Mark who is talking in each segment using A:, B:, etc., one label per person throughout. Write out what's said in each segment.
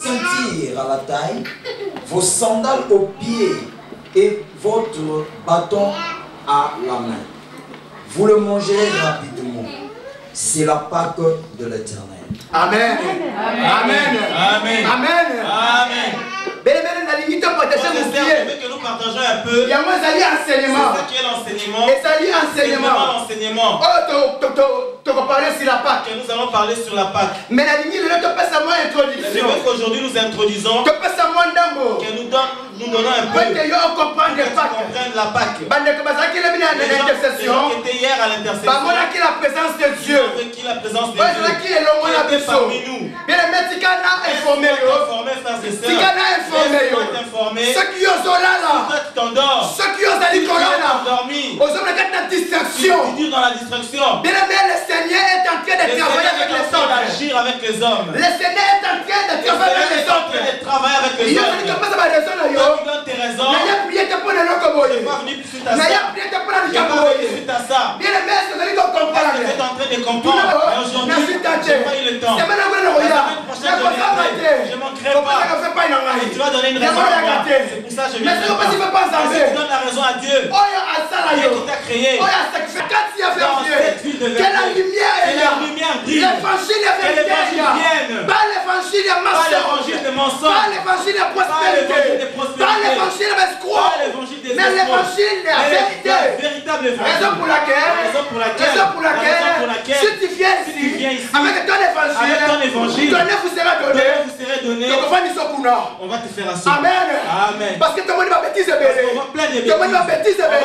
A: Ceinture à la taille, vos sandales aux pieds et votre bâton à la main. Vous le mangerez rapidement. C'est la Pâque de l'Éternel.
B: Amen. Amen.
C: Amen.
B: Amen.
C: Amen. Que nous partageons un peu.
B: Il y a moins enseignement.
C: C'est ça qui est l'enseignement.
B: Et ça dit enseignement.
C: L'enseignement.
B: Tu vas parler sur la Pâque.
C: Que nous allons parler sur la Pâque.
B: Mais la ligne, tu peux ça moins introduction.
C: Je veux qu'aujourd'hui nous introduisons.
B: Tu peux ça moins d'ambo.
C: Que nous donnons un peu.
B: Que tu comprennes
C: la Pâque.
B: Les gens
C: qui étaient hier à l'intercession.
B: Qui la présence de Dieu.
C: Qui la présence de Dieu.
B: Qui est l'homme parmi nous. Bien les mecs, informé. Ceux qui osent là. Ceux qui osent aller là. Aux hommes de distraction.
C: Dans la distraction.
B: Bien le Seigneur est en train de travailler avec les autres.
C: D'agir avec les hommes.
B: Le Seigneur est en train de travailler avec les autres.
C: De travailler avec les autres. Tu donnes tes raisons. Tu n'es pas venu suite à ça. Suite à ça.
B: Bien le maître, vous allez comprendre.
C: Tu es en train de comprendre. Aujourd'hui, je n'ai pas eu le temps. La semaine prochaine, je ne manquerai pas. Tu vas donner une raison à moi. C'est pour ça que je viens. Parce que tu donnes la raison à Dieu. Qui t'a créé. Dans cette ville de vérité.
B: Que la lumière est là. L'évangile est vérité. Pas l'évangile de mensonge. Pas l'évangile de prospérité. Pas l'évangile d'escroc. Mais l'évangile de la vérité. Raison pour laquelle si tu viens ici avec ton évangile, ton vous sera donné.
C: On va te faire assurer.
B: Amen. Parce que tout le monde va bêtise bébé. Tout le monde va bêtise bébé.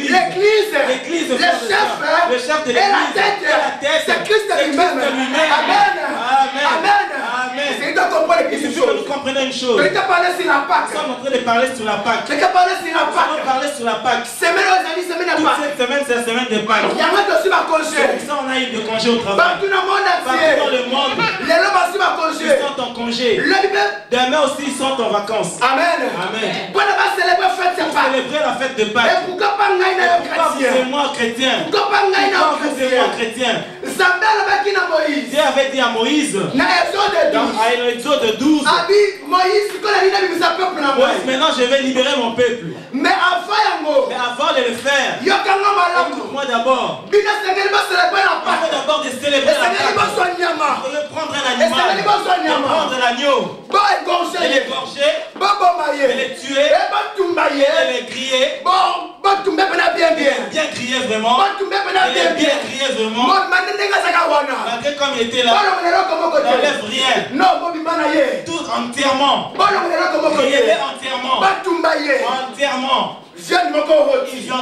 B: L'église, le chef de l'église et la tête, c'est Christ lui-même. Amen. C'est que nous
C: comprenons une chose.
B: Nous sommes
C: en train de parler sur la Pâque.
B: Nous allons
C: parler sur la Pâque.
B: Semaine de Pâque.
C: Cette semaine, c'est la semaine de Pâques.
B: Il y a aussi ma congé.
C: Ça, on a eu de congé au travail.
B: Partout dans le monde entier.
C: Partout dans le monde.
B: Les hommes aussi ma congé.
C: Ils sont en congé. Demain aussi, ils sont en vacances.
B: Amen. Pour célébrer
C: la fête de Pâques.
B: Et pourquoi pas
C: vous et moi chrétiens?
B: Pourquoi vous et moi
C: chrétiens?
B: Dieu
C: avait dit à Moïse. Dans Exode 12. Moïse, maintenant je vais libérer mon peuple.
B: Mais avant
C: de le faire, moi d'abord. Il faut d'abord de célébrer la Pâque. Il faut prendre un animal. Prendre l'agneau. Et l'égorger. Et les tuer. Et les griller. Bien crier vraiment. Bien crier vraiment. Malgré comme il était là, n'enlève rien. Tout entièrement. Criez-les entièrement. Entièrement. Viande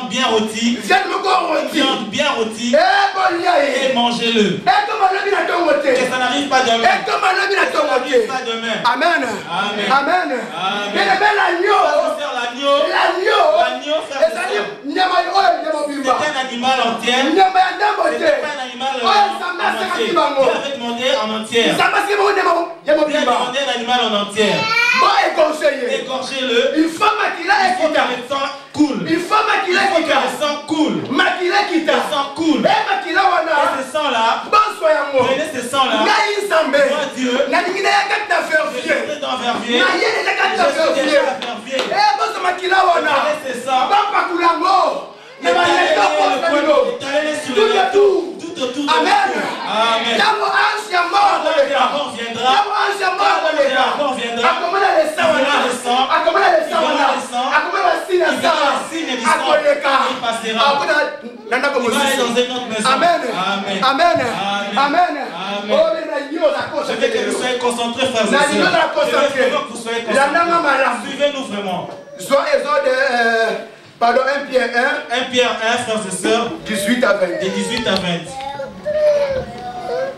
C: bien rôtie. Viande bien rôtie. Et mangez-le. Que ça n'arrive pas demain.
B: Amen. L'agneau.
C: C'est un animal entier. C'est pas un animal entier. Il avait demandé en entière. Il avait demandé un animal en entière. Égorgez-le.
B: Une femme qui l'a écouté.
C: Cool.
B: Une femme qui l'a écouté.
C: Le sang coule.
B: Le
C: sang coule. Et ce sang là. Prenez ce sang là. Moi Dieu. Je suis dans vervier. Ce sang. Tout autour de
B: Amen.
C: Amen. Je veux que vous soyez concentrés, frères et sœurs. Je veux que vous soyez concentrés. Suivez-nous vraiment.
B: Pardon, 1 Pierre 1.
C: 1 Pierre 1, frères et sœurs.
B: 18 à 20.
C: De 18 à 20.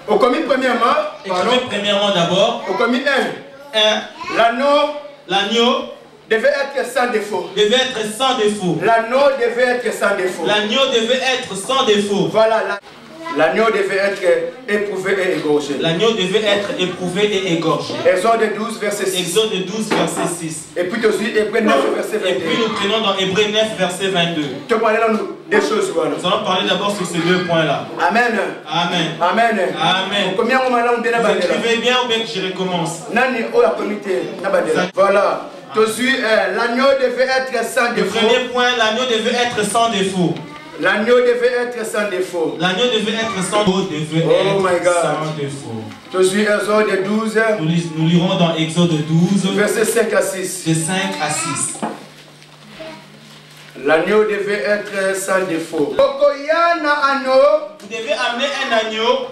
B: Au commis premièrement.
C: Écrivez premièrement d'abord.
B: Au commis 1. L'agneau devait être sans défaut. L'agneau devait être sans défaut.
C: L'agneau devait être sans défaut.
B: Voilà. L'agneau devait être éprouvé et égorgé.
C: L'agneau devait être éprouvé et égorgé.
B: Exode 12, verset 6.
C: Exode 12, verset 6.
B: Et puis aussi Hébreux 9, verset 22.
C: Et puis nous prenons dans Hébreux 9, verset 22.
B: Tu parlais dans nous. des choses.
C: Nous allons parler d'abord sur ces deux points-là.
B: Amen.
C: Amen.
B: Amen.
C: Amen.
B: Vous
C: écrivez bien ou bien que je recommence?
B: Voilà. L'agneau devait être sans défaut.
C: Le premier point, l'agneau devait être sans défaut.
B: L'agneau devait être sans défaut.
C: L'agneau devait être sans défaut.
B: Exode 12.
C: Nous lirons dans Exode 12,
B: verset 5 à 6.
C: De 5 à 6.
B: L'agneau devait être sans défaut.
C: Vous devez amener un agneau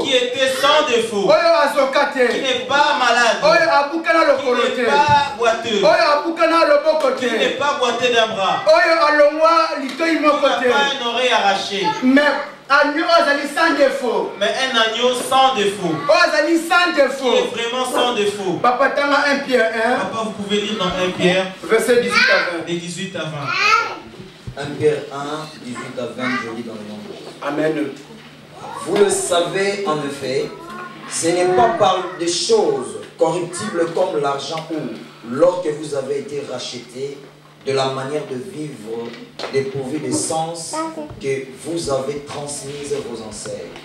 C: qui était sans défaut, qui n'est pas malade, qui n'est pas boiteux, qui n'est pas boiteux d'un bras, qui n'a pas une oreille arrachée. Mais un agneau sans défaut, qui est vraiment sans défaut.
B: Papa, dans 1 Pierre 1.
C: Papa, vous pouvez lire dans 1 Pierre,
B: verset 18 à 20.
C: des 18 à 20.
A: 1 Pierre 1, 18 à 20, je lis dans le nom de Dieu.
B: Amen.
A: Vous le savez en effet, ce n'est pas par des choses corruptibles comme l'argent ou l'or que vous avez été rachetés de la manière de vivre dépourvue de sens que vous avez transmise vos ancêtres,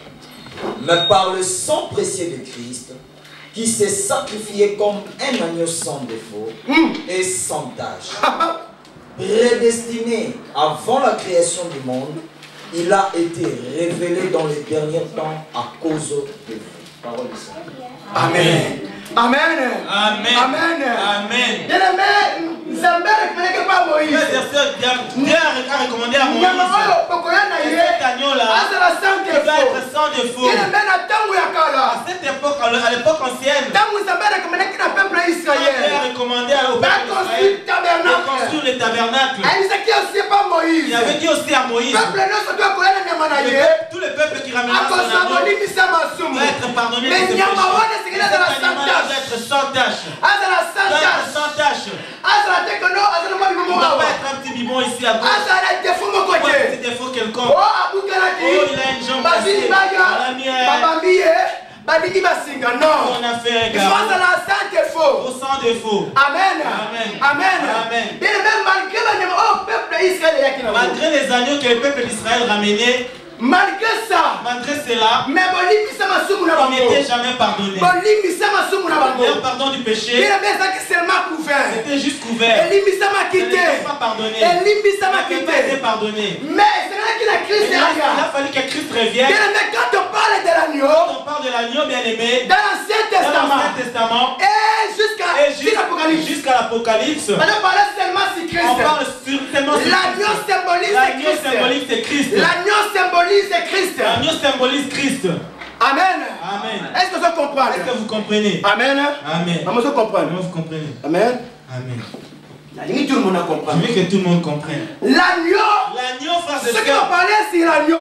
A: mais par le sang précieux de Christ, qui s'est sacrifié comme un agneau sans défaut et sans tache. Prédestiné avant la création du monde, il a été révélé dans les derniers temps à cause de vous. Parole du Seigneur.
B: Amen. Amen.
C: Amen.
B: Amen.
C: Amen.
B: Dieu
C: a recommandé à Moïse cet agneau-là qui va être sans défaut. À cette époque, à l'époque ancienne, Dieu a recommandé au peuple d'Israël de construire le tabernacle. Il avait dit aussi à Moïse, tout le peuple qui ramènera son agneau doit être pardonné de ses péchés. Cet animal doit être sans tache. Sans tache. Il ne doit pas être un petit bibon ici à gauche. Ou un petit défaut quelconque. Oh, il a une jambe cassée. On a mis on a fait un gars. Sans défaut.
B: Amen.
C: Amen.
B: Amen.
C: Malgré les agneaux que le peuple d'Israël ramenait,
B: malgré
C: cela, on n'était jamais pardonné. Le pardon du péché, c'était juste couvert. Il n'était pas pardonné. Il n'avait pas été pardonné.
B: Mais
C: il a fallu que Christ revienne.
B: Quand on parle
C: de l'agneau bien-aimé,
B: dans l'Ancien
C: Testament,
B: et
C: jusqu'à l'Apocalypse,
B: on parle
C: seulement sur
B: l'agneau symbolise Christ.
C: L'agneau symbolise Christ.
B: L'agneau symbolise Christ. Amen.
C: Amen.
B: Est-ce que vous comprenez?
C: Est-ce que vous comprenez?
B: Amen.
C: Amen.
B: Vous comprenez?
C: Vous comprenez?
B: Amen.
C: Amen.
B: Tout le monde a compris.
C: Je veux que tout le monde comprenne.
B: L'agneau.
C: Frère de
B: ce que vous parlez, c'est l'agneau.